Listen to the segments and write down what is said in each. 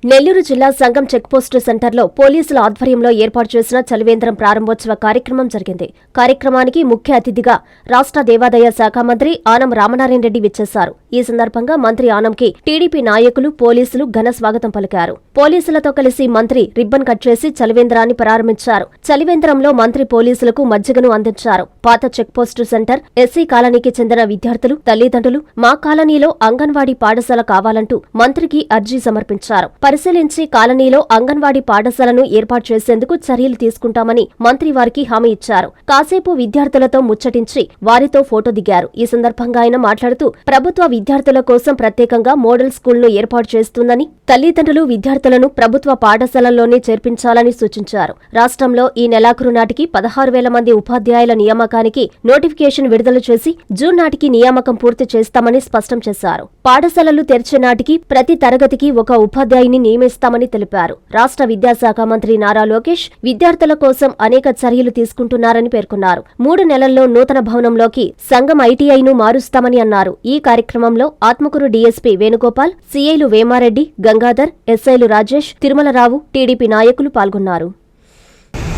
నెల్లూరు జిల్లా సంగం చెక్పోస్టు సెంటర్లో పోలీసుల ఆధ్వర్యంలో ఏర్పాటు చేసిన చలివేంద్రం ప్రారంభోత్సవ కార్యక్రమం జరిగింది. కార్యక్రమానికి ముఖ్య అతిథిగా రాష్ట్ర దేవాదాయ శాఖ మంత్రి ఆనం రామనారాయణ రెడ్డి విచ్చేశారు. ఈ సందర్భంగా మంత్రి ఆనంకి టీడీపీ నాయకులు, పోలీసులు ఘన స్వాగతం పలికారు. పోలీసులతో కలిసి మంత్రి రిబ్బన్ కట్ చేసి చలివేంద్రాన్ని ప్రారంభించారు. చలివేంద్రంలో మంత్రి పోలీసులకు మజ్జిగను అందించారు. పాత చెక్పోస్టు సెంటర్ ఎస్సీ కాలనీకి చెందిన విద్యార్థులు, తల్లిదండ్రులు మా కాలనీలో అంగన్వాడీ పాఠశాల కావాలంటూ మంత్రికి అర్జీ సమర్పించారు. పరిశీలించి కాలనీలో అంగన్వాడీ పాఠశాలను ఏర్పాటు చేసేందుకు చర్యలు తీసుకుంటామని మంత్రి వారికి హామీ ఇచ్చారు. కాసేపు విద్యార్థులతో ముచ్చటించి వారితో ఫోటో దిగారు. ఈ సందర్భంగా ఆయన మాట్లాడుతూ ప్రభుత్వ విద్యార్థుల కోసం ప్రత్యేకంగా మోడల్ స్కూల్ను ఏర్పాటు చేస్తుందని, తల్లిదండ్రులు విద్యార్థులను ప్రభుత్వ పాఠశాలల్లోనే చేర్పించాలని సూచించారు. రాష్ట్రంలో ఈ నెలాఖరు నాటికి 16,000 మంది ఉపాధ్యాయుల నియామకానికి నోటిఫికేషన్ విడుదల చేసి జూన్ నాటికి నియామకం పూర్తి చేస్తామని స్పష్టం చేశారు. పాఠశాలలు తెరిచే నాటికి ప్రతి తరగతికి ఒక ఉపాధ్యాయుని నియమిస్తామని తెలిపారు. రాష్ట్ర విద్యాశాఖ మంత్రి నారా లోకేష్ విద్యార్థుల కోసం అనేక చర్యలు తీసుకుంటున్నారని పేర్కొన్నారు. 3 నెలల్లో నూతన భవనంలోకి సంగం ఐటీఐను మారుస్తామని అన్నారు. ఈ కార్యక్రమంలో ఆత్మకూరు డీఎస్పీ వేణుగోపాల్, సీఐలు వేమారెడ్డి, గంగాధర్, ఎస్ఐలు రాజేష్, తిరుమలరావు, టీడీపీ నాయకులు పాల్గొన్నారు.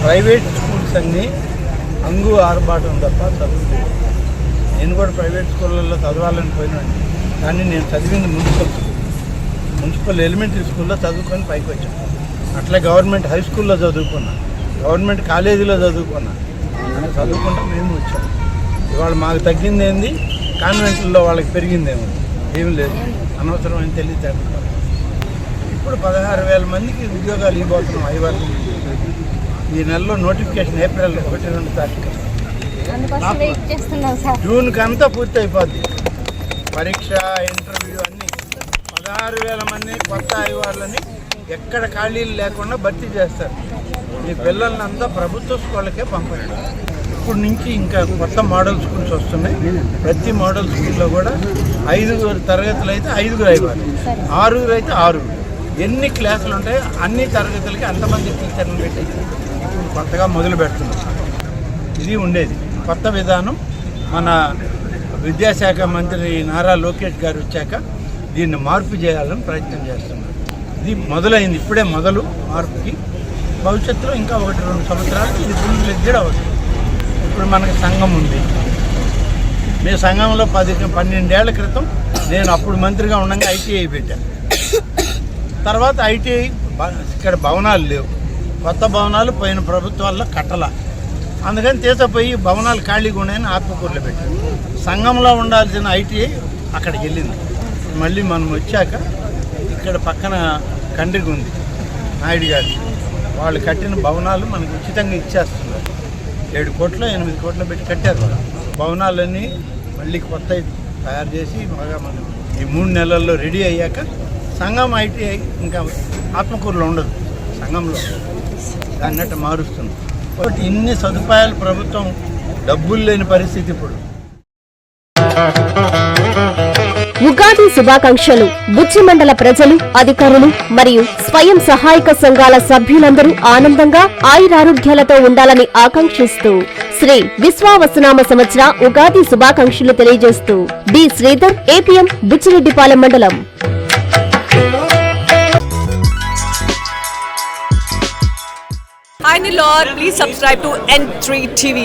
ప్రైవేట్ స్కూల్స్ అన్ని అంగు ఆర్భాటం తప్ప చదువు. నేను కూడా ప్రైవేట్ స్కూళ్ళల్లో చదవాలని పోయినాను, కానీ నేను చదివింది మున్సిపల్ ఎలిమెంటరీ స్కూల్లో చదువుకొని పైకి వచ్చాను. అట్లా గవర్నమెంట్ హై స్కూల్లో చదువుకున్నా, గవర్నమెంట్ కాలేజీలో చదువుకున్నా. చదువుకుంటా మేము వచ్చాము. ఇవాళ మాకు తగ్గింది ఏంది, కాన్వెంట్లో వాళ్ళకి పెరిగిందేమో ఏమి లేదు, అనవసరమైన తెలియదు. ఇప్పుడు 16,000 మందికి ఉద్యోగాలు ఇవ్వబోతున్నాం. ఐవాళ్ళు ఈ నెలలో నోటిఫికేషన్ ఏప్రిల్ 1-2 తారీఖు, జూన్కి అంతా పూర్తి అయిపోద్ది. పరీక్ష, ఇంటర్వ్యూ అన్నీ 16,000 మంది కొత్త ఐవాళ్ళని ఎక్కడ ఖాళీలు లేకుండా భర్తీ చేస్తారు. ఈ పిల్లల్ని అంతా ప్రభుత్వ స్కూళ్ళకే పంపండి. ఇప్పుడు నుంచి ఇంకా కొత్త మోడల్ స్కూల్స్ వస్తున్నాయి. ప్రతి మోడల్ స్కూల్లో కూడా 5 తరగతులు అయితే 5 ఐవాలి, 6 అయితే 6. ఎన్ని క్లాసులు ఉంటాయో అన్ని తరగతులకి అంతమంది టీచర్లు పెట్టి కొత్తగా మొదలు పెడుతున్నాం. ఇది ఉండేది కొత్త విధానం. మన విద్యాశాఖ మంత్రి నారా లోకేష్ గారు వచ్చాక దీన్ని మార్పు చేయాలని ప్రయత్నం చేస్తున్నారు. ఇది మొదలైంది, ఇప్పుడే మొదలు మార్పుకి. భవిష్యత్తులో ఇంకా 1-2 సంవత్సరాలకి ఇది ఫుల్ ఫ్లెడ్జెడ్ అవుతుంది. ఇప్పుడు మనకి సంఘం ఉంది. మీ సంఘంలో 12 ఏళ్ల క్రితం నేను అప్పుడు మంత్రిగా ఉండగా ఐటీఐ పెట్టాను. తర్వాత ఐటీఐ ఇక్కడ భవనాలు లేవు, కొత్త భవనాలు పోయిన ప్రభుత్వాల్లో కట్టల, అందుకని తీసపోయి భవనాలు ఖాళీగా ఉన్నాయని ఆత్మకూరులో పెట్టాను. సంఘంలో ఉండాల్సిన ఐటీఐ అక్కడికి వెళ్ళింది. మళ్ళీ మనం వచ్చాక ఇక్కడ పక్కన కండ్రికి ఉంది నాయుడు గారి, వాళ్ళు కట్టిన భవనాలు మనకు ఉచితంగా ఇచ్చేస్తున్నారు. 7 కోట్లు 8 కోట్లు పెట్టి కట్టారు. భవనాలన్నీ మళ్ళీ కొత్త తయారు చేసి బాగా మనం ఈ 3 నెలల్లో రెడీ అయ్యాక సంఘం ఐటీఐ ఇంకా ఆత్మకూరులో ఉండదు, సంఘంలో దాన్నట్టు మారుస్తుంది. కాబట్టి ఇన్ని సదుపాయాలు ప్రభుత్వం, డబ్బులు లేని పరిస్థితి ఇప్పుడు. ఉగాది శుభాకాంక్షలు. బుచ్చి మండల ప్రజలు, అధికారులు మరియు స్వయం సహాయక సంఘాల సభ్యులందరూ ఆనందంగా ఆయురారోగ్యాలతో ఉండాలని ఆకాంక్షిస్తూ శ్రీ విశ్వావసనామ సంవత్సర ఉగాది శుభాకాంక్షలు తెలియజేస్తూ డి శ్రీధర్, ఏపీఎం, బుచ్చిరెడ్డిపాలెం మండలం. Hi Nilor, please subscribe to N3 TV.